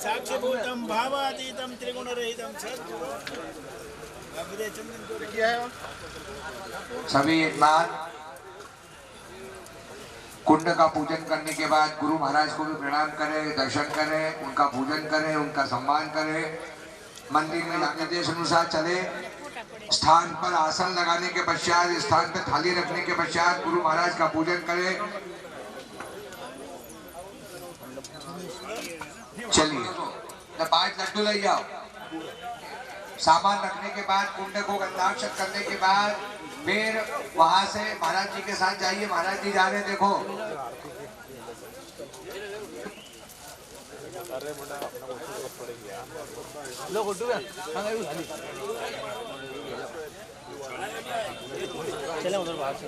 साक्षीभूतम भावातीतम त्रिगुण रहितम सभी यजमान कुंड का पूजन करने के बाद गुरु महाराज को भी प्रणाम करें, दर्शन करें, उनका पूजन करें, उनका सम्मान करें। मंदिर में निर्देश अनुसार चले। स्थान पर आसन लगाने के पश्चात, स्थान पर थाली रखने के पश्चात गुरु महाराज का पूजन करें। चलिए 5 लड्डू ले जाओ। सामान रखने के बाद कुंड को गंधाक्षत करने के बाद फिर वहां से महाराज जी के साथ जाइए। महाराज जी जा रहे हैं, देखो। चले उधर बाहर से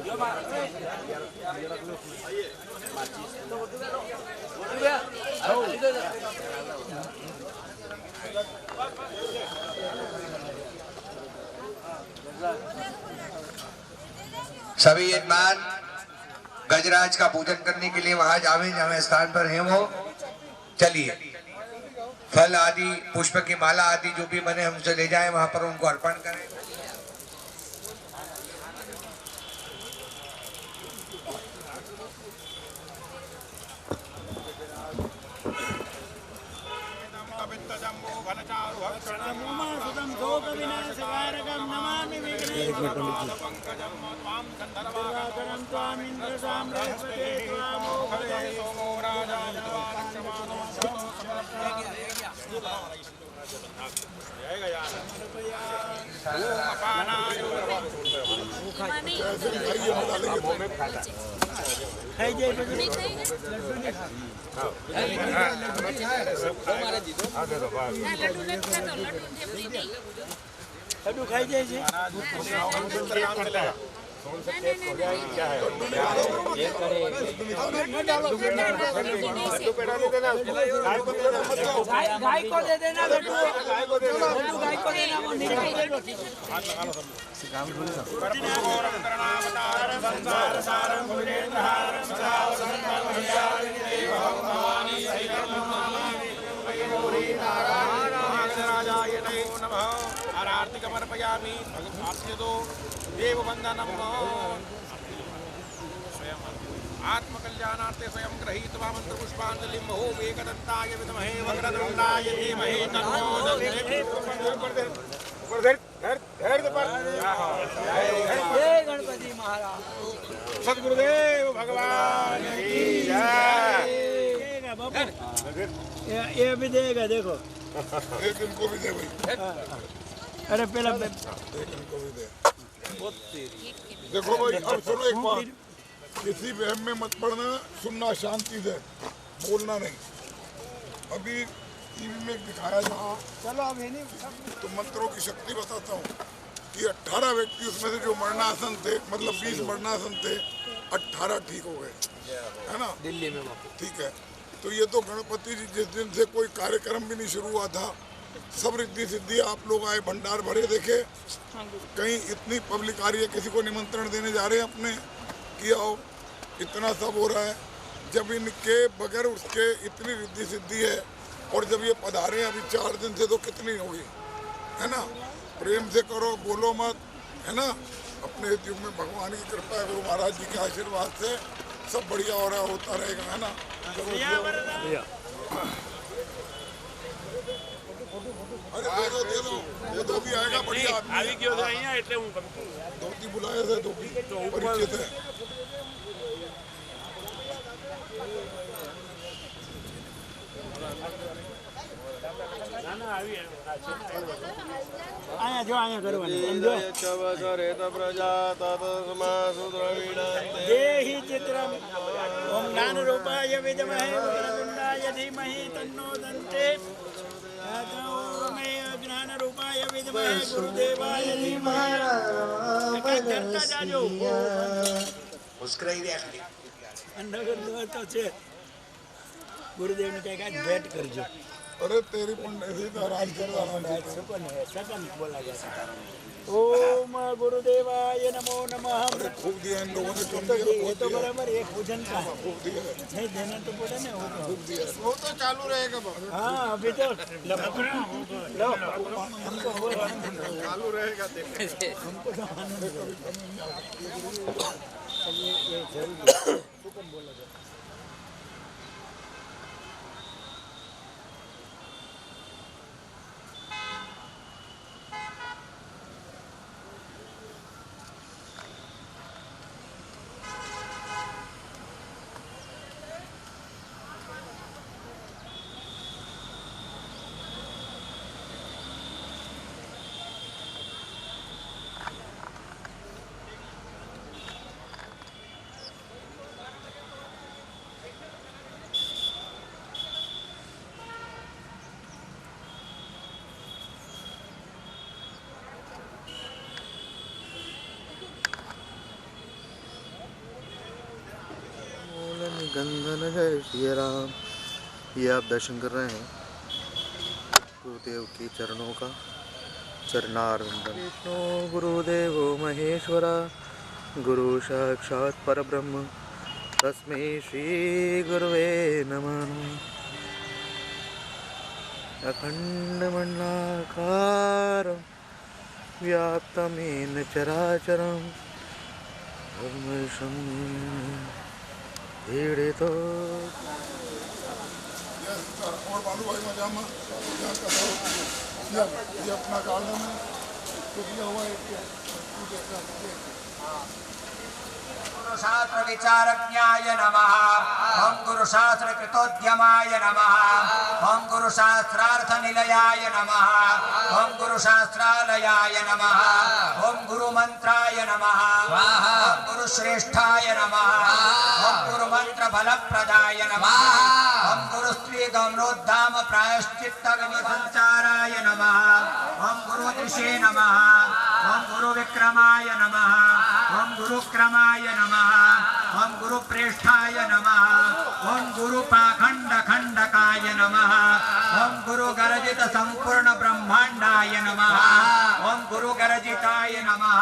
सभी यजमान गजराज का पूजन करने के लिए वहां जावे जहां स्थान पर है वो। चलिए फल आदि, पुष्प की माला आदि जो भी बने हमसे ले जाएं, वहां पर उनको अर्पण करें। लड्डू खाई जाइए। गाय को दे देना लड्डू, गाय को देना। वो आरतिकमर्पयामि भगवान् देव वंदनम आत्मकल्याणार्थे स्वयं गृहीत्वा मंत्र पुष्पांजलिं महो एकदंताय विद्महे वक्रतुंडाय धीमहि तन्नो दन्ति। जय गणपति महाराज, सद्गुरुदेव भगवान की जय। ये भी देगा, देखो। इनको भी दे भाई। अरे पहला इनको भी दे। देखो भाई, अब सुनो एक बात, किसी वहम में मत पड़ना, सुनना शांति से, बोलना नहीं। अभी टीवी में दिखाया था, चलो अब है नहीं तो मंत्रों की शक्ति बताता हूँ कि 18 व्यक्ति उसमें से जो मरणासन थे, मतलब 20 मरणासन थे, 18 ठीक हो गए, है ना, दिल्ली में। ठीक है। तो ये तो गणपति जी जिस दिन से कोई कार्यक्रम भी नहीं शुरू हुआ था, सब रिद्धि सिद्धि आप लोग आए, भंडार भरे देखे। कहीं इतनी पब्लिक आ रही है, किसी को निमंत्रण देने जा रहे हैं अपने कि आओ, इतना सब हो रहा है। जब इनके बगैर उसके इतनी रिद्धि सिद्धि है, और जब ये पधारे अभी 4 दिन से, तो कितनी होगी, है ना। प्रेम से करो, बोलो मत, है ना। अपने युग में भगवान की कृपा है, गुरु महाराज जी के आशीर्वाद से सब बढ़िया हो रहा, होता रहेगा, है ना। चलो अरे दे दो, वो धोबी आएगा, बढ़िया आदमी है। धोती बुलाए थे, धोबी परिचित है। आया जो आया करवाने समझो। देहि चित्रम ओम ज्ञान रूपाय विद्महे वक्रतुंडाय धीमहि तन्नो दन्ति। ओम ज्ञान रूपाय विद्महे गुरुदेवाय धीमहि। करता जाजो मुस्कुराई दे खाली अंडा कर दो तो छे। गुरुदेव ने कहा भेंट करजो। अरे तेरी पंडित राज ओम गुरुदेवाय नमो नमः। अरे खूब दिया इन लोगों ने, क्यों तो दिया? ये तो बराबर एक पूजन का है, खूब दिया है, नहीं देना तो पड़े ना वो तो। खूब दिया है। वो तो चालू रहेगा बाबू, हाँ अभी तो लो हमको वो चालू रहेगा देखते। हमको तो आनंद है। ये जरूरी है। शुक्र बोला जाए। गंधन जय श्री राम। ये आप दर्शन कर रहे हैं गुरुदेव के चरणों का, चरणारविंदन। विष्णु गुरुदेवो महेश्वरा, गुरु साक्षात् परब्रह्म, तस्मै श्री गुरुवे नमः। अखंडमंडलाकारं व्याप्तं येन चराचरं ब्रह्मशं भेड़े तो और बालू भाई मजामा यहाँ का ये अपना गार्डन है, तो दिया हुआ है शास्त्र विचारज्ञाय नमः। ओम गुरु शास्त्र कृतोद्यमाय नमः। ओम गुरु शास्त्रार्थ निलयाय नमः। ओम गुरु शास्त्रालयाय नमः। ओम गुरु मंत्राय नमः। ओम गुरु श्रेष्ठाय नमः। ओम गुरु मंत्र फलप्रदाय नमः। ओम गुरु स्त्री गमनोद्धाम प्रायश्चित्त अग्नि संचाराय नमः। ओम गुरु दिशे नमः। ओम गुरु विक्रमाय नमः। ओम गुरु क्रमाय नमः। ओम गुरु प्रेष्ठाय नमः। ओम गुरु पाखंड खंडकाय नमः। ओम गुरु गर्जित संपूर्ण ब्रह्मांडाय नमः। ओम गुरु गर्जिताय नमः।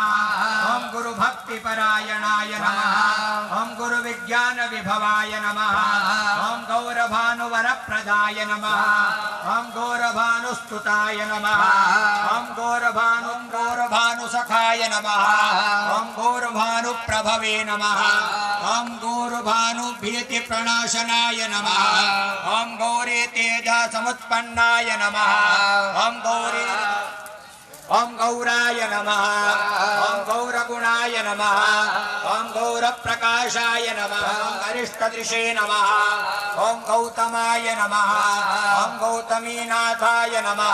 ओम गुरु भक्ति परायणाय नमः। ओम गुरु विज्ञान विभवाय नमः। ओम गौरभानुवर प्रदाय नमः। ओम गौरभानुस्तुताय नमः। ओम गौरभानुसखाय नमः। ओम गौरभानु प्रभवे नमः। ओम गौरभानु भीति प्रणाशनाय नमः। ओम गौरी तेज समुत्पन्नाय नमः। ओम गौराय नमः। ओम गौरगुणाय नमः। ओम गौरप्रकाशाय नमः। ओम अरिष्टदृशे नमः। ओम गौतमाय नमः। ओम गौतमीनाथाय नमः।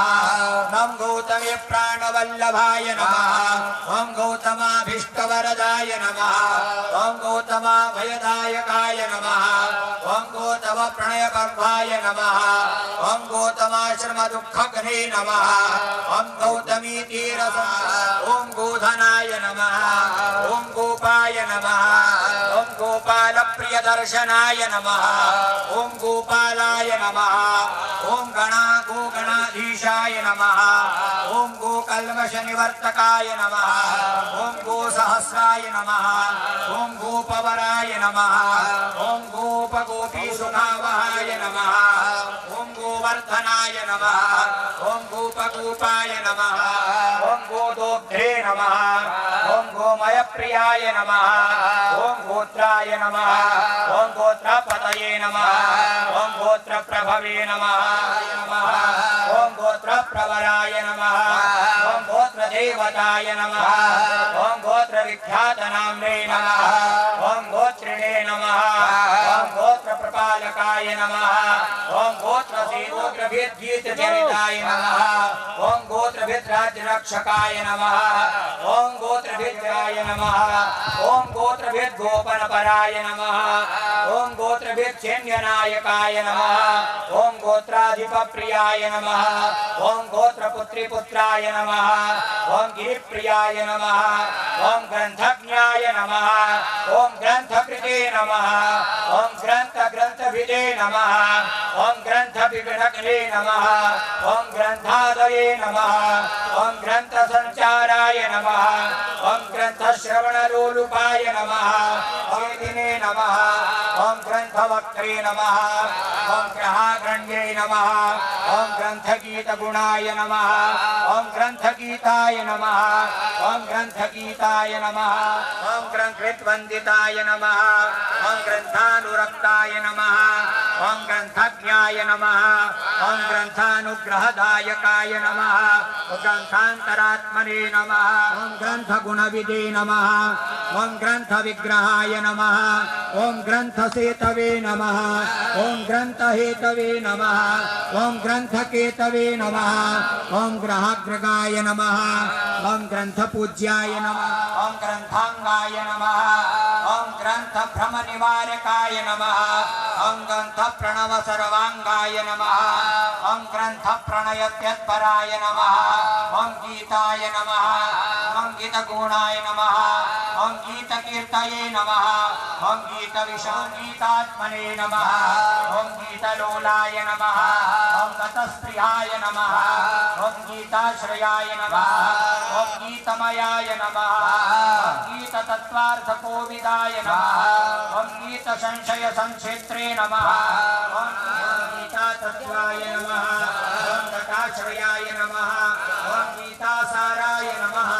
ओम गौतमी प्राणवल्लभाय नमः। ओम गौतमाभीष्टवरदाय नमः। ओम गौतमाभयदायकाय नमः। ओम गौतम प्रणयगर्भाय नमः। ओम गौतमाश्रम दुःखघ्ने नमः। ओम गौतमी ओम गोधनाय नमः। ओम गोपाय नमः। ओम गोपाल प्रिय दर्शनाय नमः। ओम गोपालाय नमः। ओम गोगणाधीशाय नमः। ओम गोकल्मष निवर्तकाय नमः। ओम गोसहस्राय नमः। ओम गोपवराय नमः। ओम गोपगोपी सुखावहाय नमः। ओम गोवर्धनाय नमः। ओम गोपगोपाय नमः। ओम गोदोग्धे नमः। ओम गोमय प्रियाय नमः। ओम गोत्राय नमः। ओम गोत्रपतये नमः। ओम गोत्र प्रभवे नमः। ओम गोत्र प्रवराय नमः। ओम गोत्र देवताय नमः। ओम गोत्र विख्यात नाम्ने नमः। ओम गोत्रिणे नमः। ओम गोत्र प्रपालकाय नमः। ओम गोत्र सेतोग्रभेद गीत चरिताय नमः। ओम गोत्र राज्य रक्षकाय नमः। ओम गोत्र विद्याय नमः। ओम गोत्र विद गोपन पराय नमः। ओम गोत्र विद सैन्य नायकाय नमः। ओम गोत्राधिप प्रियाय नमः। ओम गोत्र पुत्री पुत्राय नमः। ओम गिरिप्रियाय नमः। ओम ग्रंथज्ञाय नमः। ओम ग्रंथकृते नमः। ओम ग्रंथ ग्रंथविदे नमः ओम ग्रंथविघ्नकरे नमः ओम ग्रंथादये नमः ओम ग्रंथ संचाराय नमः ओम ग्रंथ श्रवणलोलुपाय नमः ओम दिने नमः ओम ग्रंथवक्त्रे नमः ओम ग्रहाग्रण्ये नमः ओम ग्रंथगीतगुणाय नमः ओम ग्रंथगीताय नमः ओम ग्रंथगीताय नमः ओम ग्रंथविद्वंदिताय नमः ओम ग्रंथानुरक्ताय नमः ओम ग्रंथज्ञाय नमः ओम ग्रंथानुग्रहदायकाय नमः ओम ग्रंथांतरात्मने नमः ओम ग्रंथगुणविदे नमः ओम ग्रंथविग्रहाय नमः ओम ग्रंथसेतवे नमः ओम ग्रंथहेतवे नमः ओम ग्रंथकेतवे नमः ओम ग्रहाग्रगाय नमः ओम ग्रंथपूज्याय नमः ओम ग्रंथांगाय नमः ओम ग्रंथ भ्रम निवारकाय नमः ओम ग्रंथ प्रणव सर्वांगाय नमः ओम ग्रंथ प्रणयत्यत्पराय नमः ओम गीताय नमः ओम गीतगुणाय नमः ओम गीतकीर्तये नमः ओम गीतविषागीतात्मने नमः ओम गीतलोलाय नमः ओम गतस्प्रियाय नमः ओम गीताश्रयाय नमः ओम गीतमयाय नमः ओम गीततत्त्वार्थकोविदाय नमः ओम गीतसंशय संक्षेत्रे नमः ओम गीतातत्त्वाय नमः ओम गताश्रयाय नमः ओम गीतासाराय नमः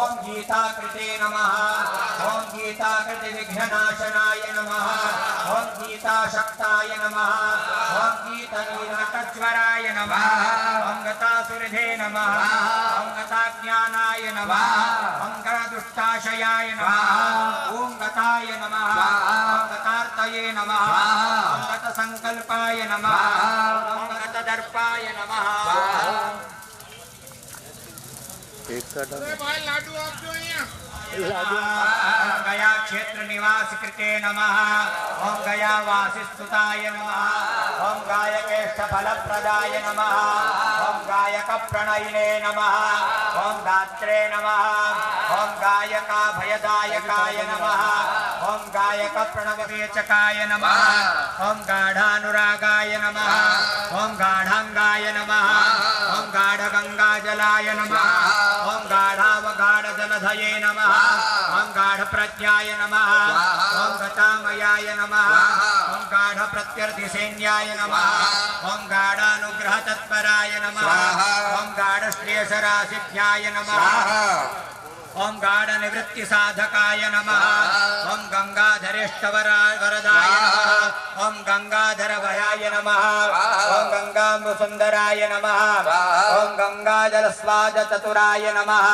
ओम गीताकृते नमः ओम गीताकृति विघ्ननाशनाय नमः ओम गीताशक्ताय नमः ओम गीतनीलकज्वराय नमः ओम गतासुरधे नमः ओम गताज्ञानाय नमः ओम गतदुष्टाशयाय नमः ओम गताय नमः ओम गतार्तये नमः ओम गतसंकल्पाय नमः ओम गतदर्पाय नमः एक सा भाई लाडू आप जो यहाँ गया क्षेत्र निवास कृते नमः ओम गया वासिस्तुताय नमः ओम गायकेष्ठ फलप्रदाय नमः ओम गायक प्रणयिने नमः ओम दात्रे नमः ओम गायका भयदायकाय नमः ओम गायक प्रणववेचकाय नमः ओम गाढ़ानुरागाय नमः ओम गाढ़ांगाय नमः ओम गाढ़गंगाजलाय नमः ओम गाढ़ावगाढ़जलधये नमः ओम गाढ़ प्रज्ञाय नमः ओम गतामयाय नमः ओम गाढ़ प्रत्यर्थिसैन्याय नमः ओम गाढ़ानुग्रह तत्पराय नमः ओम गाढ़ श्रेयसरासिद्ध्याय नमः ओम गाढ़ निवृत्ति साधकाय नमः ओम गंगाधरेष्टवरदाय नमः ओम गंगाधर भयाय नमः ओम गंगामृसुंदराय नमः ओम गंगाजल स्वाद चतुराय नमः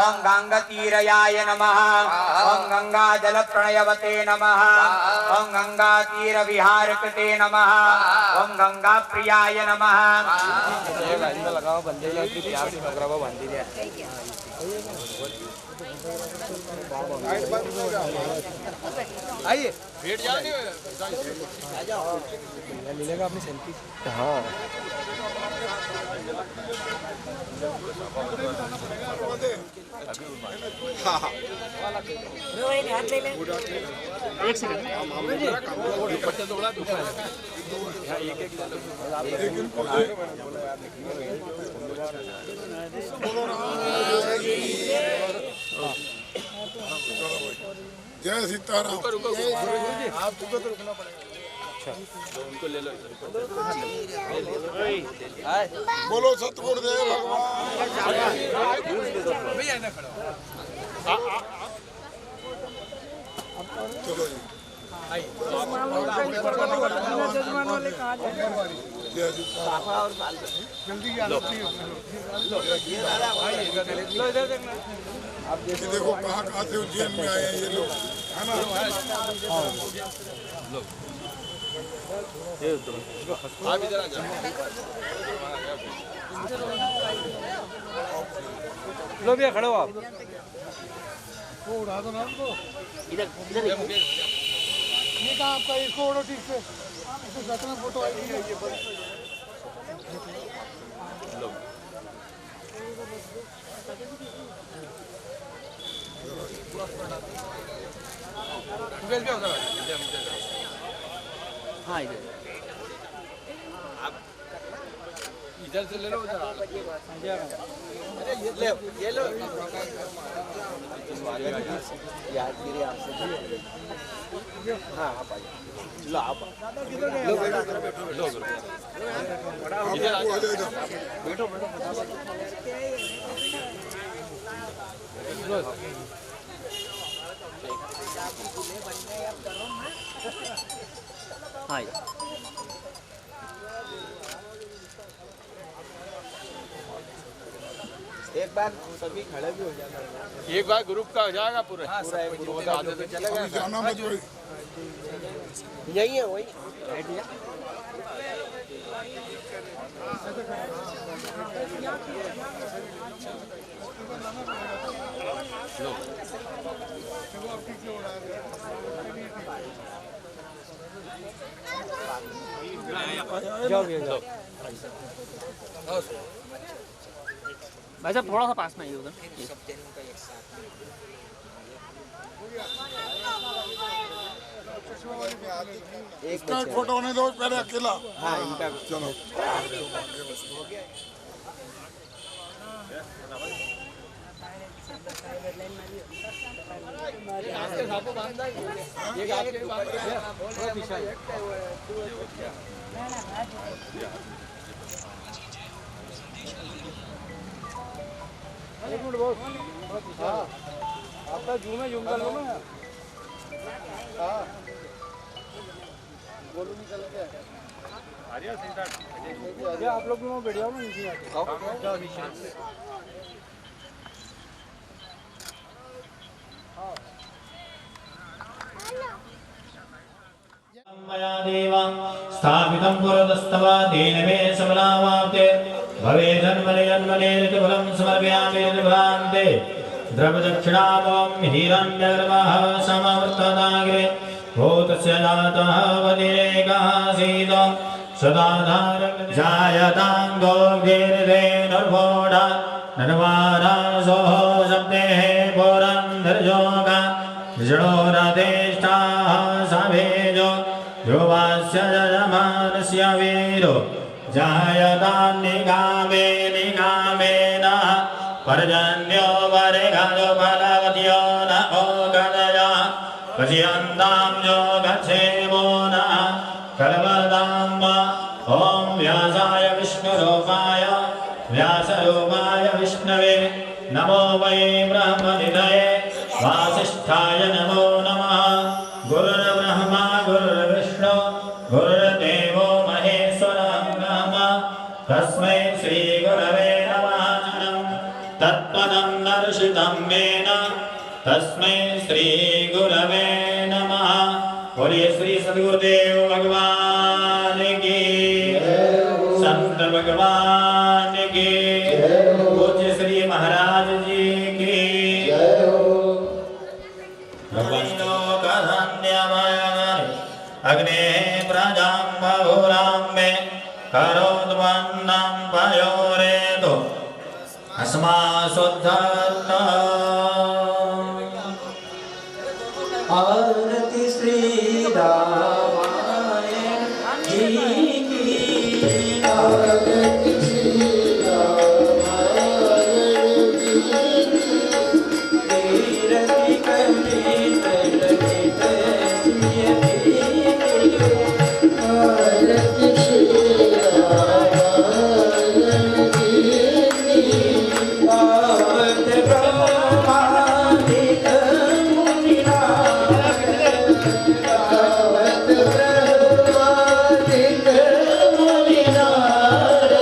ओम गंगातीरयाय नमः ओम गंगाजल प्रणयवते नमः ओम गंगातीर विहार कृते नमः ओम गंगा प्रियाय नमः लगाओ बंदे प्यार से पकड़ा हुआ बंदी है आइए भेट जाने मिलेगा अपनी सेल्फी हाँ एक सेकंड जय सीताराम। आप तुमको तो रुकना पड़ेगा। उनको ले लो। बोलो सतगुरुदेव भगवान। चलो जी जय सीताराम। ये देखो कहाँ से उज्जैन में आए हैं ये लोग, है ना। आप इधर आ जाओ। लो भैया खड़े हो आप वो उड़ा दो ना आपको। इधर ये कहाँ आपका इसको उड़ो ठीक से, इसको साथ में फोटो आएगी। हाँ इधर इधर से ले लो उधर अरे ये लो यादगिरी आपसे हाँ आप आ जाओ लो आप लो बैठो लो इधर आ जाओ बैठो हाँ एक बार सभी खड़े भी हो जाएगा एक बार ग्रुप का हो जाएगा पूरा हाँ, पूरा चलेगा जाना मत भाई यही है वही जाओ जाओ भाई साहब थोड़ा सा पास में आइए उधर एक फोटो होने दो पहले अकेला हाँ इनका चलो एक मिनट बोल हाँ आपका जूम है जूम कर लो ना हाँ बोलो निकल के अरे आप लोग भी वहाँ बैठ जाओ ना नीचे आके जाओ नीचे मया देवा स्थापितं पुरतस्तव तेन मे समनावाप्ते भवे जन्मने जन्मने ऋतुफलं समर्पयामि ऋतुभ्रान्ते द्रवदक्षिणामं हिरण्यगर्भः समवर्तताग्रे भूतस्य जातः वदिरेकासीत् सदाधारं जायतां गोभिर्धेनुर्भोढा नन्वारासोः शब्देः पुरन्दरजोगा विष्णोरधेष्ठाः सभेजो योवास्य जयमानस्य वीरो जायतां निगामे निगामेन पर्जन्यो वरेगायो फलवत्यो न ओगदया पश्यन्तां यो गच्छेमो नः कलवदाम्ब ॐ व्यासाय विष्णुरूपाय व्यासरूपाय विष्णवे नमो वै ब्रह्मनिधये वासिष्ठाय नमो नमः गुरुर्ब्रह्मा गुरुर्विष्णु गुरुर्देवो महेश्वरः तस्मै श्रीगुरवे नमः तत्पदं दर्शितं येन तस्मै श्रीगुरवे नमः। बोलिए श्री सद्गुरुदेव भगवान की संत भगवान की पूज्य श्री महाराज जी की अग्ने प्रजां बहुरां मे करोद्वन्नं पयोरेतु अस्मासुद्धत्त आरति श्री रामाय जी की आरति श्री रामाय जी कीर्ति कलित ललित आरति श्री रामाय जी आवत ब्रह्मादिक मुनिराज आवत ब्रह्मादिक मुनिराज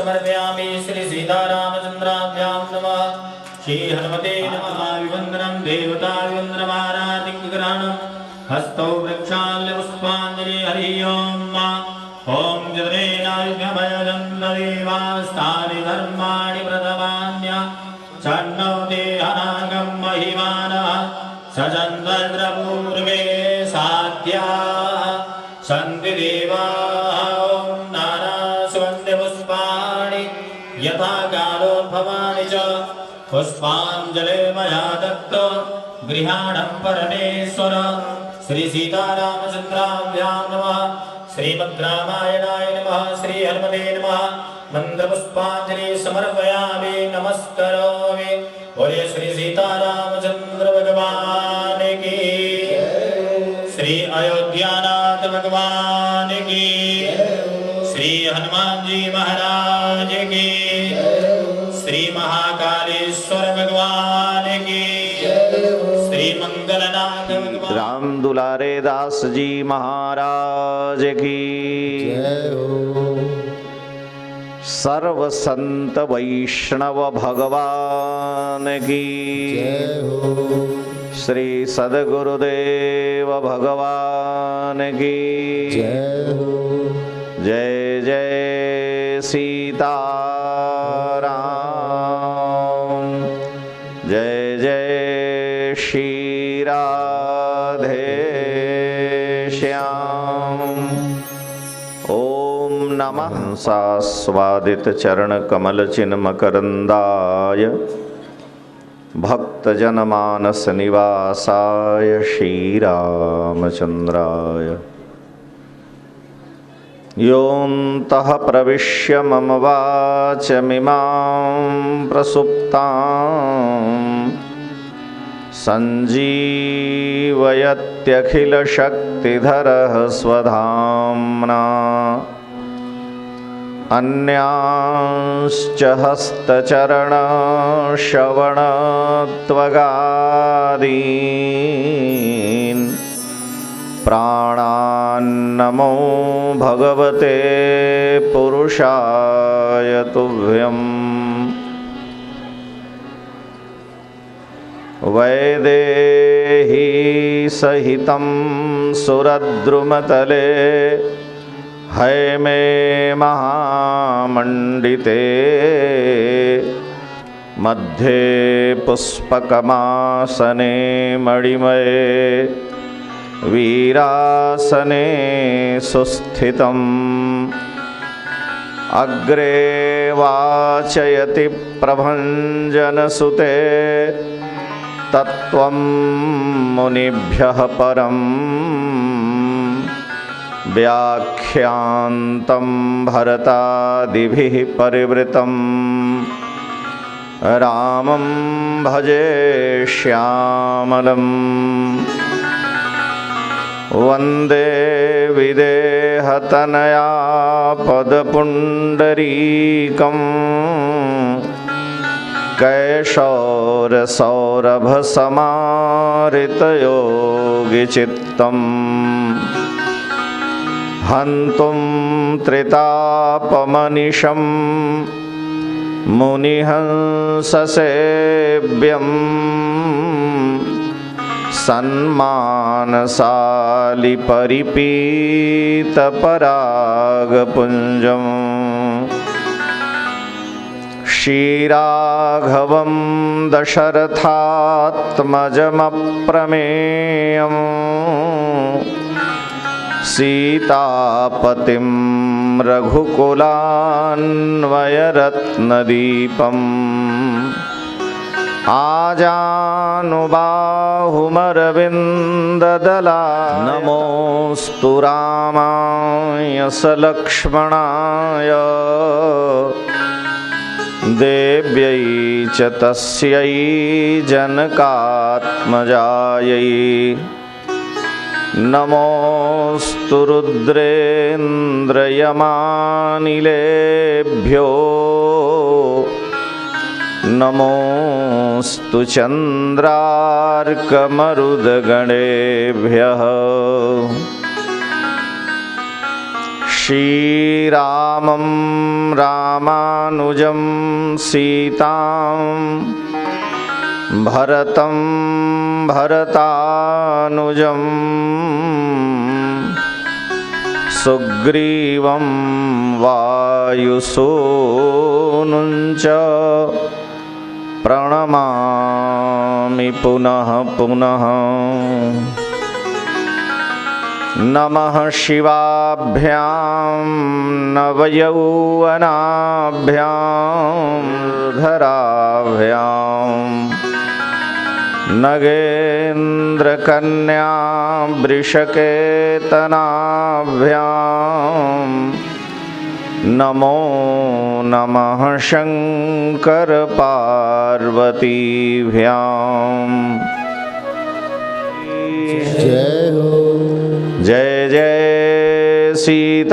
समर्पयामि। श्री सीतारामचन्द्राभ्यां नमः। श्री हनुमते नमः। विवन्दनं देवताविवन्दनम् आराधिं ग्रहणं हस्तौ वृक्षाल्य पुष्पाञ्जलि। हरि ओम्। ॐ जनेनायुभयजन्तदेवास्तानि धर्माणि प्रथमान्य चन्नो देहानागं महिमानः सचन्द्रपूर्वे साध्या सन्ति देवाः। ॐ नारासुवन्ति पुष्पाणि यथा कालोद्भवानि च पुष्पाञ्जलि मया दत्तो गृहाणं परमेश्वर। श्री सीतारामचन्द्राभ्यां नमः। श्रीमद् रामायणाय नमः। श्री हनुमते नमः। मंत्रपुष्पांजलि समर्पयामि नमस्करोमि। बोले श्री सीतारामचंद्र भगवान की, श्री अयोध्यानाथ भगवान की, श्री हनुमान जी महाराज की, श्री महाकालेश्वर भगवान की, श्री मंगलनाथ भगवान। राम दुलारे दास जी महाराज की जय हो। सर्व संत वैष्णव भगवान की जय हो। श्री सद्गुरुदेव भगवान की जय हो। जय जय सीताराम। जय जय श्री राधे श्याम। ओम नमः सास्वादित चरण कमल चिन्ह मकरंदाय भक्तजन मानस निवासाय श्रीरामचंद्राय योऽन्तः प्रविश्य मम वाचमिमां प्रसुप्तां सञ्जीवयत्यखिलशक्तिधरः स्वधाम्ना अन्यांश्च हस्तचरणश्रवणत्वगादीन् प्राणान्नमो भगवते पुरुषाय तुभ्यम्। वैदेही सहितं सुरद्रुमतले हैमे महामण्डिते मध्ये पुष्पकमासने मणिमये वीरासने सुस्थितम् अग्रे वाचयति प्रभञ्जनसुते तत्त्वं मुनिभ्यः परम् व्याख्यान्तं भरतादिभिः परिवृतं रामं भजे श्यामलम्। वन्दे विदेहतनया पदपुण्डरीकम् कैशोरसौरभसमारितयोगिचित्तम् हन्तुं त्रितापमनिशं मुनिहंससेव्यं सन्मानसालिपरिपीतपरागपुञ्जम् श्रीराघवं दशरथात्मजमप्रमेयम् सीतापतिं रघुकुलान्वयरत्नदीपम् आजानुबाहुमरविन्ददला नमोऽस्तु रामाय सलक्ष्मणाय देव्यै च तस्यै जनकात्मजायै नमोऽस्तु रुद्रेन्द्रयमानिलेभ्यो नमोऽस्तु चन्द्रार्कमरुदगणेभ्यः श्रीरामं रामानुजं सीतां भरतं भरतानुजं सुग्रीवं वायुसूनुञ्च प्रणमामि पुनः पुनः। नमः शिवाभ्यां नवयौवनाभ्यां धराभ्यां नगेन्द्रकन्या वृषकेतनाभ्यां नमो नमः शंकर पार्वतीभ्यां। जय हो जय जय सीताराम।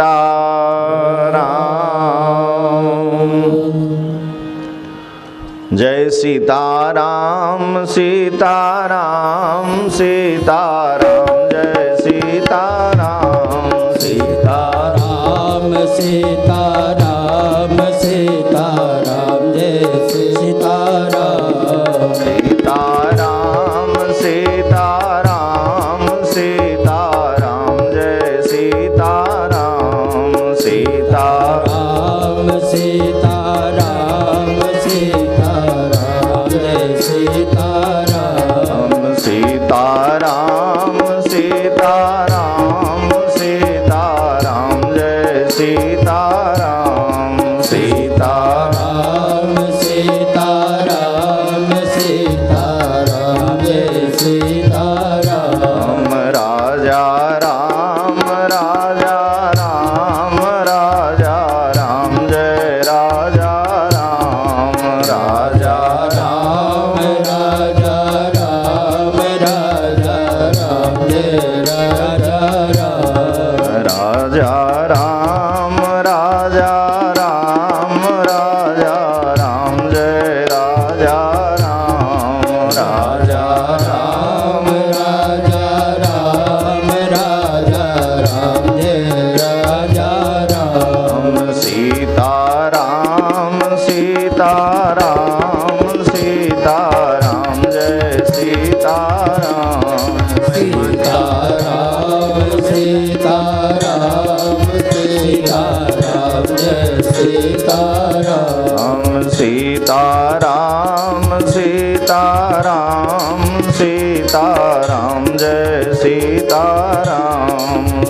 जय सीताराम सीताराम सीताराम जय सीताराम सीताराम सीताराम सीताराम जय सीताराम। सीताराम सीताराम सीताराम जय सीताराम सीताराम सीताराम सीताराम जय सीताराम। सीताराम सीताराम सीताराम जय सीताराम सीताराम सीताराम सीताराम जय सीताराम। राजा राम राजा राम राजा राम जय राजा राम राजा राम राजा राम राजा राम जय राजा राम। राजा राम राजा राम राजा राम जय राजा राम राजा राम राजा राम राजा राम जय राजा राम। सीताराम सीताराम सीताराम जय सीताराम। सीताराम सीताराम सीताराम जय सीताराम। सीताराम सीताराम सीताराम जय सीताराम।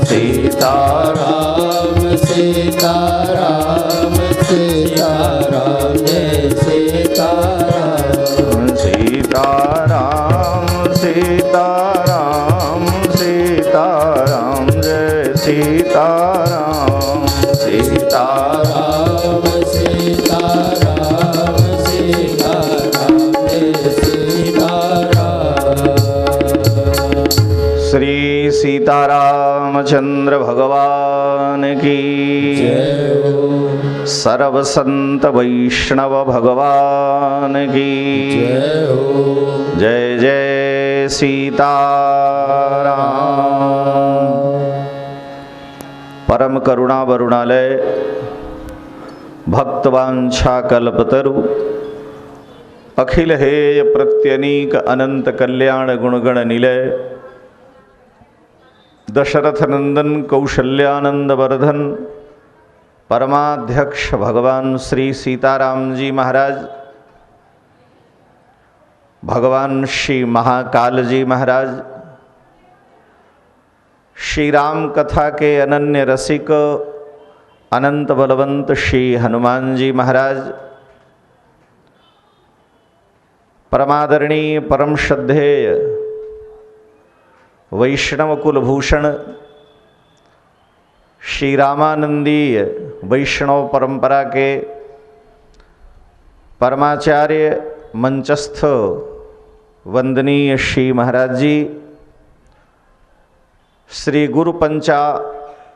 सीताराम सीताराम सीताराम जय सीताराम। सीताराम सीताराम सीताराम जय सीताराम। सीताराम सीताराम सीताराम जय सीताराम। श्री सीतारामचंद्र भगवान की जय हो। सर्व संत वैष्णव भगवान की जय हो। जय जय सीताराम। परम करुणा वरुणालय भक्तवांछा कल्पतरु अखिल हेय प्रत्यनीक अनंत कल्याण गुणगण निलय दशरथ नंदन कौशल्यानंद वर्धन परमाध्यक्ष भगवान श्री सीताराम जी महाराज, भगवान श्री महाकाल जी महाराज, श्री राम कथा के अनन्य रसिक अनंत बलवंत श्री हनुमान जी महाराज, परमादरणीय परम श्रद्धेय वैष्णव कुलभूषण श्री रामानंदीय वैष्णव परंपरा के परमाचार्य मंचस्थ वंदनीय श्री महाराज जी, श्री गुरु पंचा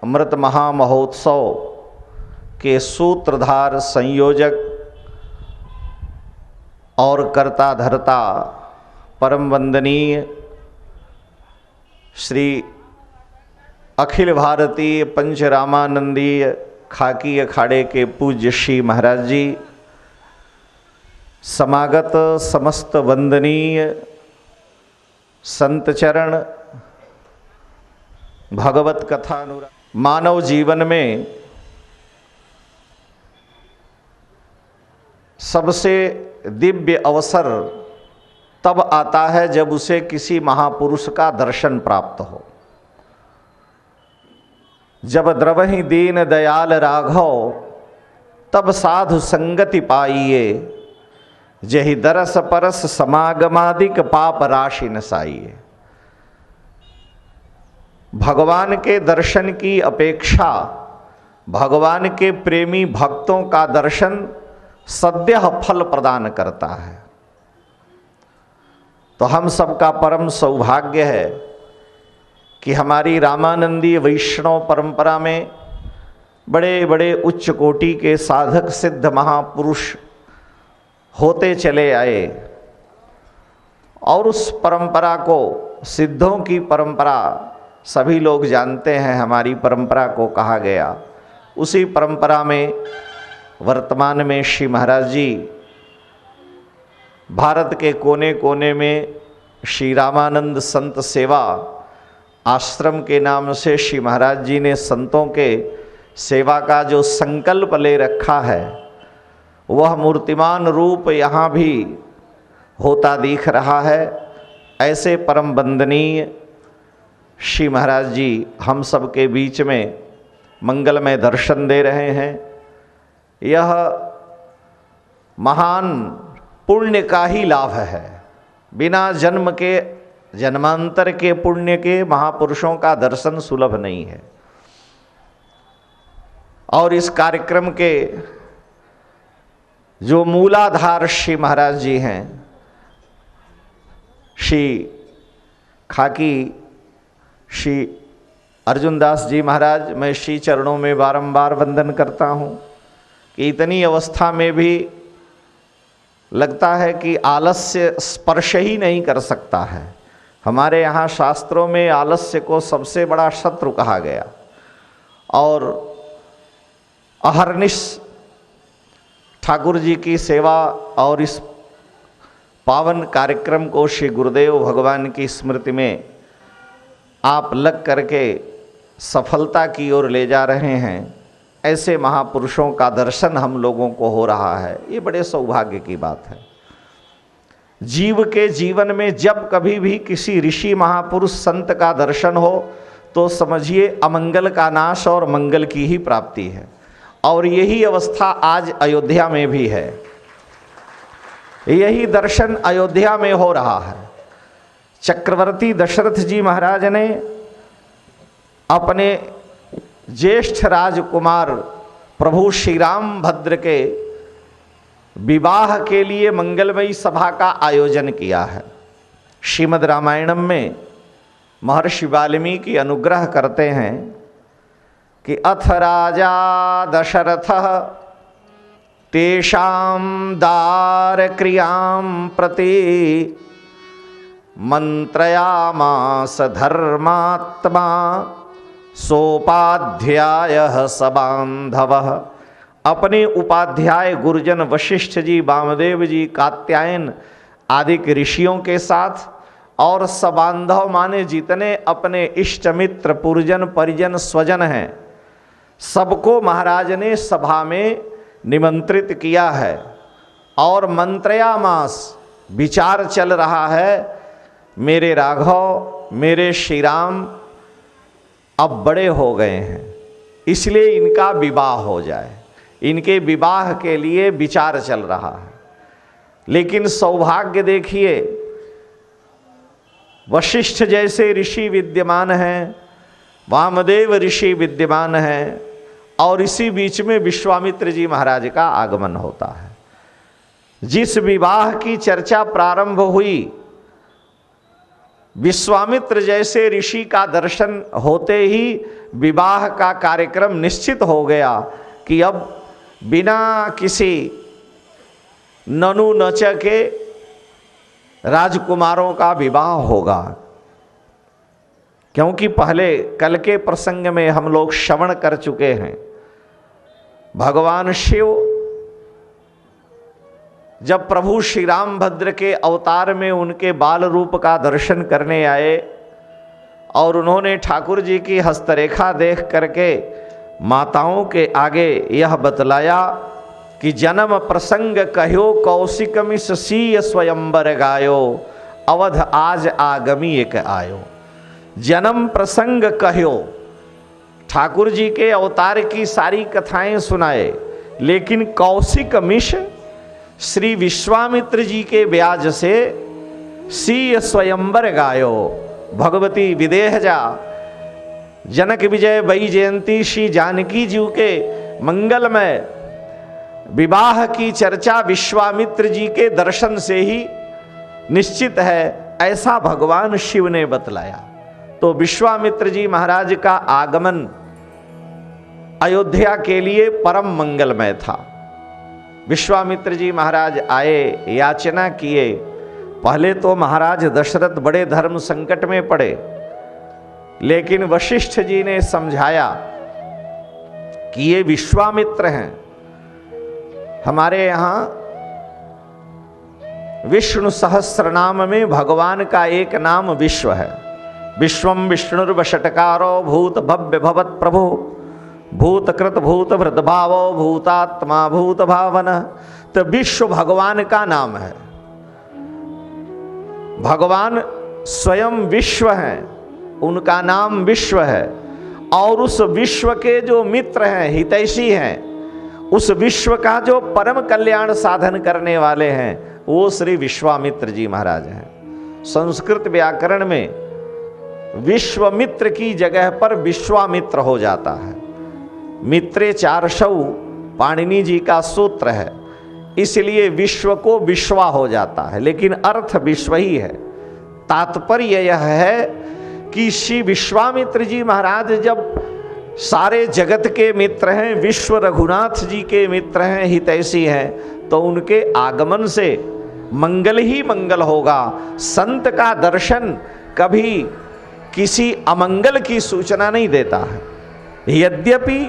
अमृत महामहोत्सव के सूत्रधार संयोजक और कर्ता धर्ता परम वंदनीय श्री अखिल भारतीय पंचरामानंदीय खाकी अखाड़े के पूज्य श्री महाराज जी, समागत समस्त वंदनीय संत चरण, भगवत कथा अनुराग। मानव जीवन में सबसे दिव्य अवसर तब आता है जब उसे किसी महापुरुष का दर्शन प्राप्त हो। जब द्रवहि दीन दयाल राघव, तब साधु संगति पाइए, जहि दरस परस समागमादिक पाप राशि नसाइए। भगवान के दर्शन की अपेक्षा भगवान के प्रेमी भक्तों का दर्शन सद्यः फल प्रदान करता है। तो हम सबका परम सौभाग्य है कि हमारी रामानंदीय वैष्णव परंपरा में बड़े बड़े उच्च कोटि के साधक सिद्ध महापुरुष होते चले आए और उस परंपरा को, सिद्धों की परंपरा सभी लोग जानते हैं, हमारी परंपरा को कहा गया। उसी परंपरा में वर्तमान में श्री महाराज जी भारत के कोने कोने में श्री रामानंद संत सेवा आश्रम के नाम से श्री महाराज जी ने संतों के सेवा का जो संकल्प ले रखा है, वह मूर्तिमान रूप यहाँ भी होता दिख रहा है। ऐसे परम वंदनीय श्री महाराज जी हम सब के बीच में मंगलमय दर्शन दे रहे हैं। यह महान पुण्य का ही लाभ है। बिना जन्म के, जन्मांतर के पुण्य के महापुरुषों का दर्शन सुलभ नहीं है। और इस कार्यक्रम के जो मूलाधार श्री महाराज जी हैं, श्री खाकी श्री अर्जुन दास जी महाराज, मैं श्री चरणों में बारंबार वंदन करता हूँ कि इतनी अवस्था में भी लगता है कि आलस्य स्पर्श ही नहीं कर सकता है। हमारे यहाँ शास्त्रों में आलस्य को सबसे बड़ा शत्रु कहा गया और अहर्निश ठाकुर जी की सेवा और इस पावन कार्यक्रम को श्री गुरुदेव भगवान की स्मृति में आप लग करके सफलता की ओर ले जा रहे हैं। ऐसे महापुरुषों का दर्शन हम लोगों को हो रहा है, ये बड़े सौभाग्य की बात है। जीव के जीवन में जब कभी भी किसी ऋषि महापुरुष संत का दर्शन हो तो समझिए अमंगल का नाश और मंगल की ही प्राप्ति है। और यही अवस्था आज अयोध्या में भी है। यही दर्शन अयोध्या में हो रहा है। चक्रवर्ती दशरथ जी महाराज ने अपने ज्येष्ठ राजकुमार प्रभु श्री रामभद्र के विवाह के लिए मंगलमयी सभा का आयोजन किया है। श्रीमद् रामायणम में महर्षि वाल्मीकि अनुग्रह करते हैं कि अथ राजा दशरथः तेषां दार क्रियां प्रति मंत्रयामास धर्मात्मा सोपाध्यायः सबान्धवः। अपने उपाध्याय गुरुजन वशिष्ठ जी, वामदेव जी, कात्यायन आदि के ऋषियों के साथ और सबान्धव माने जितने अपने इष्ट मित्र पुरजन परिजन स्वजन हैं, सबको महाराज ने सभा में निमंत्रित किया है। और मंत्रयामास, विचार चल रहा है, मेरे राघव, मेरे श्री राम अब बड़े हो गए हैं, इसलिए इनका विवाह हो जाए। इनके विवाह के लिए विचार चल रहा है। लेकिन सौभाग्य देखिए, वशिष्ठ जैसे ऋषि विद्यमान हैं, वामदेव ऋषि विद्यमान हैं, और इसी बीच में विश्वामित्र जी महाराज का आगमन होता है। जिस विवाह की चर्चा प्रारंभ हुई, विश्वामित्र जैसे ऋषि का दर्शन होते ही विवाह का कार्यक्रम निश्चित हो गया कि अब बिना किसी ननु नच के राजकुमारों का विवाह होगा। क्योंकि पहले कल के प्रसंग में हम लोग श्रवण कर चुके हैं, भगवान शिव जब प्रभु श्री रामभद्र के अवतार में उनके बाल रूप का दर्शन करने आए और उन्होंने ठाकुर जी की हस्तरेखा देख करके माताओं के आगे यह बतलाया कि जन्म प्रसंग कहो कौशिकमिस सीय स्वयंवर गायो, अवध आज आगमी एक आयो। जन्म प्रसंग कहो, ठाकुर जी के अवतार की सारी कथाएं सुनाए, लेकिन कौशिक मिश श्री विश्वामित्र जी के ब्याज से सीय स्वयंवर गायो। भगवती विदेहजा जनक विजय बई जयंती श्री जानकी जी के मंगलमय विवाह की चर्चा विश्वामित्र जी के दर्शन से ही निश्चित है, ऐसा भगवान शिव ने बतलाया। तो विश्वामित्र जी महाराज का आगमन अयोध्या के लिए परम मंगलमय था। विश्वामित्र जी महाराज आए, याचना किए। पहले तो महाराज दशरथ बड़े धर्म संकट में पड़े, लेकिन वशिष्ठ जी ने समझाया कि ये विश्वामित्र हैं। हमारे यहाँ विष्णु सहस्रनाम में भगवान का एक नाम विश्व है। विश्वम विष्णुर्वषटकारो भूत भव्य भवत प्रभु, भूतकृत भूत भृत भावो भूतात्मा भूत भावन। तो विश्व भगवान का नाम है। भगवान स्वयं विश्व हैं, उनका नाम विश्व है। और उस विश्व के जो मित्र हैं, हितैषी हैं, उस विश्व का जो परम कल्याण साधन करने वाले हैं, वो श्री विश्वामित्र जी महाराज हैं। संस्कृत व्याकरण में विश्वमित्र की जगह पर विश्वामित्र हो जाता है। मित्रे चारशौ पाणिनि जी का सूत्र है, इसलिए विश्व को विश्वा हो जाता है, लेकिन अर्थ विश्व ही है। तात्पर्य यह है कि श्री विश्वामित्र जी महाराज जब सारे जगत के मित्र हैं, विश्व रघुनाथ जी के मित्र हैं, हितैषी हैं, तो उनके आगमन से मंगल ही मंगल होगा। संत का दर्शन कभी किसी अमंगल की सूचना नहीं देता है। यद्यपि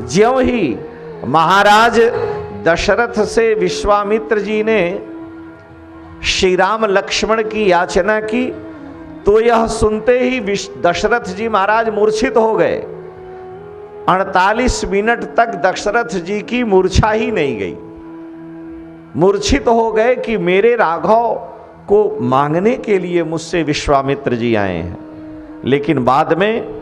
ज्यों ही महाराज दशरथ से विश्वामित्र जी ने श्री राम लक्ष्मण की याचना की, तो यह सुनते ही दशरथ जी महाराज मूर्छित हो गए। 48 मिनट तक दशरथ जी की मूर्छा ही नहीं गई। मूर्छित हो गए कि मेरे राघव को मांगने के लिए मुझसे विश्वामित्र जी आए हैं। लेकिन बाद में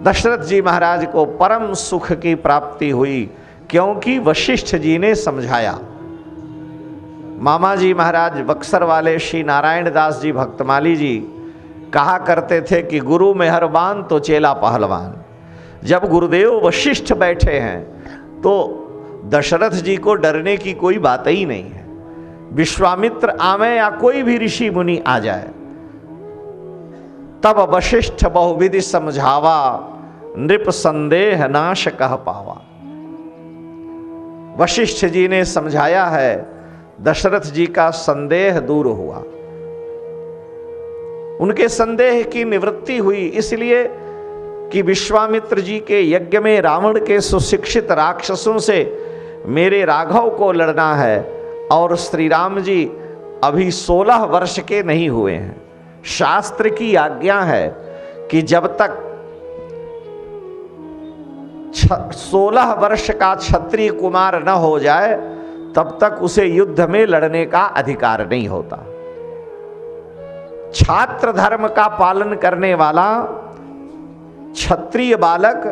दशरथ जी महाराज को परम सुख की प्राप्ति हुई, क्योंकि वशिष्ठ जी ने समझाया। मामा जी महाराज बक्सर वाले श्री नारायण दास जी भक्तमाली जी कहा करते थे कि गुरु मेहरबान तो चेला पहलवान। जब गुरुदेव वशिष्ठ बैठे हैं तो दशरथ जी को डरने की कोई बात ही नहीं है। विश्वामित्र आवे या कोई भी ऋषि मुनि आ जाए, तब वशिष्ठ बहुविधि समझावा, नृप संदेह नाश कह पावा। वशिष्ठ जी ने समझाया है, दशरथ जी का संदेह दूर हुआ, उनके संदेह की निवृत्ति हुई। इसलिए कि विश्वामित्र जी के यज्ञ में रावण के सुशिक्षित राक्षसों से मेरे राघव को लड़ना है, और श्री राम जी अभी 16 वर्ष के नहीं हुए हैं। शास्त्र की आज्ञा है कि जब तक 16 वर्ष का क्षत्रिय कुमार न हो जाए, तब तक उसे युद्ध में लड़ने का अधिकार नहीं होता। छात्र धर्म का पालन करने वाला क्षत्रिय बालक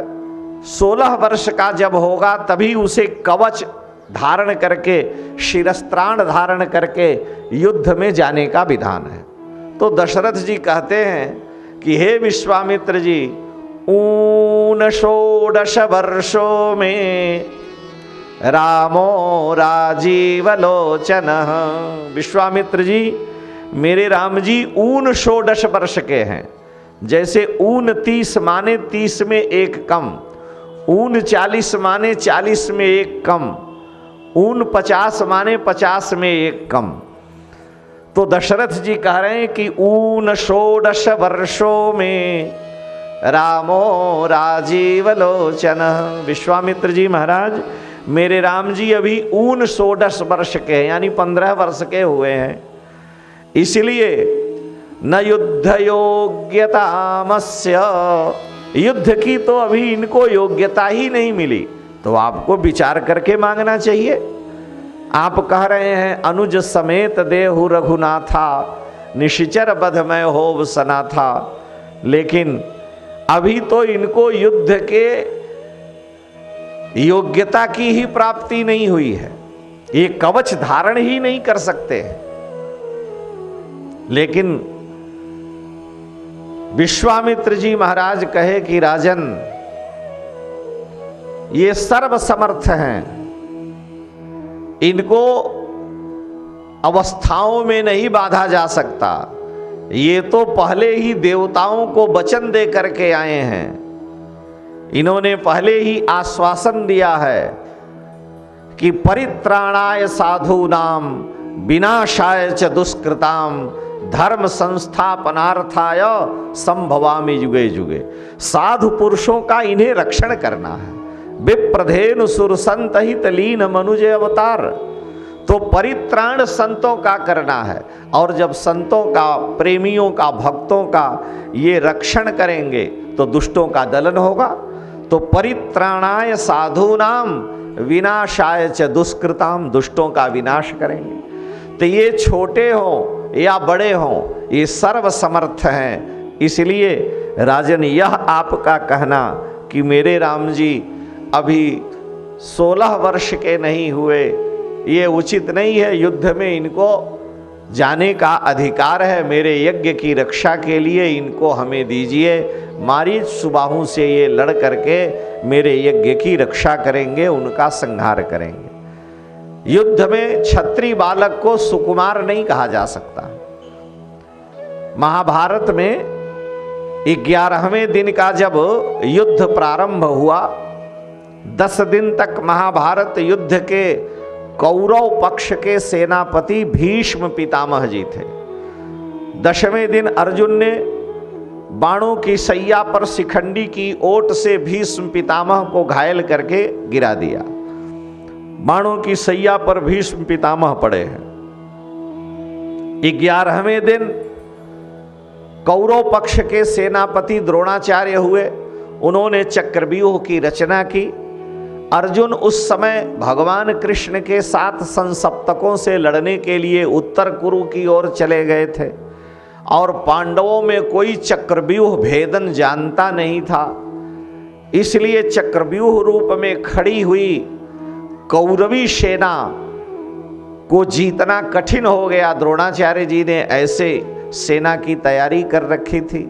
16 वर्ष का जब होगा, तभी उसे कवच धारण करके, शिरस्त्राण धारण करके युद्ध में जाने का विधान है। तो दशरथ जी कहते हैं कि हे विश्वामित्र जी, 19 वर्षों में रामो राजीव लोचन। विश्वामित्र जी, मेरे राम जी 19 वर्ष के हैं। जैसे 29 माने 30 में एक कम, 39 माने 40 में एक कम, 49 माने 50 में एक कम। तो दशरथ जी कह रहे हैं कि ऊन 16 वर्षों में रामो राजीव लोचन। विश्वामित्र जी महाराज, मेरे राम जी अभी ऊन 16 वर्ष के हैं, यानी 15 वर्ष के हुए हैं, इसलिए न युद्ध योग्यतामस्य, युद्ध की तो अभी इनको योग्यता ही नहीं मिली। तो आपको विचार करके मांगना चाहिए। आप कह रहे हैं अनुज समेत देहु रघुनाथा, निशिचर बधमय होव सना था, लेकिन अभी तो इनको युद्ध के योग्यता की ही प्राप्ति नहीं हुई है, ये कवच धारण ही नहीं कर सकते हैं। लेकिन विश्वामित्र जी महाराज कहे कि राजन, ये सर्वसमर्थ हैं, इनको अवस्थाओं में नहीं बाधा जा सकता। ये तो पहले ही देवताओं को वचन दे करके आए हैं, इन्होंने पहले ही आश्वासन दिया है कि परित्राणाय साधूनाम विनाशाय च दुष्कृताम धर्म संस्थापनार्थाय संभवामि युगे युगे। साधु पुरुषों का इन्हें रक्षण करना है। विप्रधेनु सुर संत हित लीन मनुज अवतार, तो परित्राण संतों का करना है। और जब संतों का, प्रेमियों का, भक्तों का ये रक्षण करेंगे तो दुष्टों का दलन होगा। तो परित्राणाय साधूनाम विनाशाय च दुष्कृताम, दुष्टों का विनाश करेंगे। तो ये छोटे हों या बड़े हों, ये सर्व समर्थ हैं। इसलिए राजन, यह आपका कहना कि मेरे राम जी अभी 16 वर्ष के नहीं हुए, ये उचित नहीं है। युद्ध में इनको जाने का अधिकार है। मेरे यज्ञ की रक्षा के लिए इनको हमें दीजिए। मारीच सुबाहु से ये लड़ करके मेरे यज्ञ की रक्षा करेंगे, उनका संहार करेंगे। युद्ध में क्षत्रिय बालक को सुकुमार नहीं कहा जा सकता। महाभारत में 11वें दिन का जब युद्ध प्रारंभ हुआ, 10 दिन तक महाभारत युद्ध के कौरव पक्ष के सेनापति भीष्म पितामह जी थे। 10वें दिन अर्जुन ने बाणों की सैया पर शिखंडी की ओट से भीष्म पितामह को घायल करके गिरा दिया। बाणों की सैया पर भीष्म पितामह पड़े हैं। 11वें दिन कौरव पक्ष के सेनापति द्रोणाचार्य हुए, उन्होंने चक्रव्यूह की रचना की। अर्जुन उस समय भगवान कृष्ण के साथ संसप्तकों से लड़ने के लिए उत्तर कुरु की ओर चले गए थे, और पांडवों में कोई चक्रव्यूह भेदन जानता नहीं था। इसलिए चक्रव्यूह रूप में खड़ी हुई कौरवी सेना को जीतना कठिन हो गया। द्रोणाचार्य जी ने ऐसे सेना की तैयारी कर रखी थी,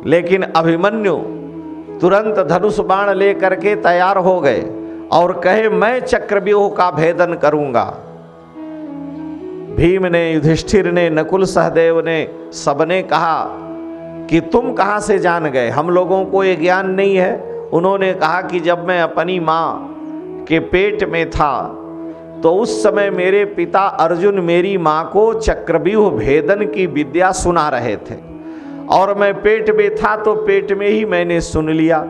लेकिन अभिमन्यु तुरंत धनुष बाण लेकर के तैयार हो गए और कहे मैं चक्रव्यूह का भेदन करूंगा। भीम ने, युधिष्ठिर ने, नकुल सहदेव ने, सबने कहा कि तुम कहां से जान गए, हम लोगों को ये ज्ञान नहीं है। उन्होंने कहा कि जब मैं अपनी माँ के पेट में था तो उस समय मेरे पिता अर्जुन मेरी माँ को चक्रव्यूह भेदन की विद्या सुना रहे थे, और मैं पेट में था तो पेट में ही मैंने सुन लिया।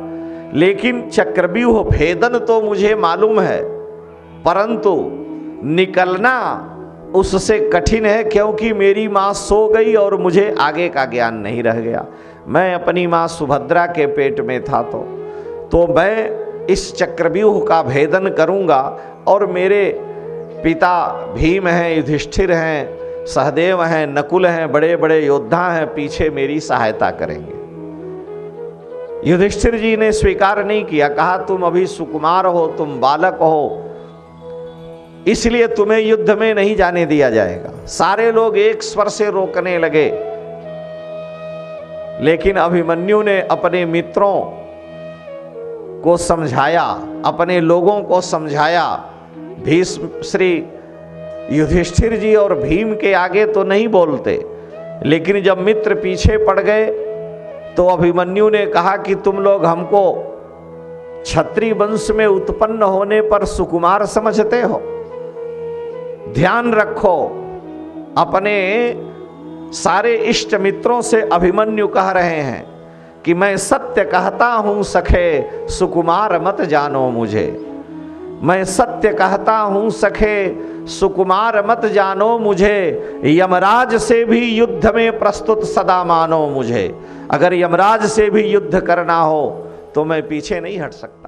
लेकिन चक्रव्यूह भेदन तो मुझे मालूम है, परंतु निकलना उससे कठिन है, क्योंकि मेरी माँ सो गई और मुझे आगे का ज्ञान नहीं रह गया। मैं अपनी माँ सुभद्रा के पेट में था तो मैं इस चक्रव्यूह का भेदन करूंगा, और मेरे पिता भीम हैं, युधिष्ठिर हैं, सहदेव हैं, नकुल हैं, बड़े बड़े योद्धा हैं, पीछे मेरी सहायता करेंगे। युधिष्ठिर जी ने स्वीकार नहीं किया, कहा तुम अभी सुकुमार हो, तुम बालक हो, इसलिए तुम्हें युद्ध में नहीं जाने दिया जाएगा। सारे लोग एक स्वर से रोकने लगे, लेकिन अभिमन्यु ने अपने मित्रों को समझाया, अपने लोगों को समझाया। भीष्म श्री युधिष्ठिर जी और भीम के आगे तो नहीं बोलते, लेकिन जब मित्र पीछे पड़ गए तो अभिमन्यु ने कहा कि तुम लोग हमको क्षत्रिय वंश में उत्पन्न होने पर सुकुमार समझते हो, ध्यान रखो अपने सारे इष्ट मित्रों से अभिमन्यु कह रहे हैं कि मैं सत्य कहता हूं सखे, सुकुमार मत जानो मुझे। मैं सत्य कहता हूं सखे, सुकुमार मत जानो मुझे। यमराज से भी युद्ध में प्रस्तुत सदा मानो मुझे। अगर यमराज से भी युद्ध करना हो तो मैं पीछे नहीं हट सकता।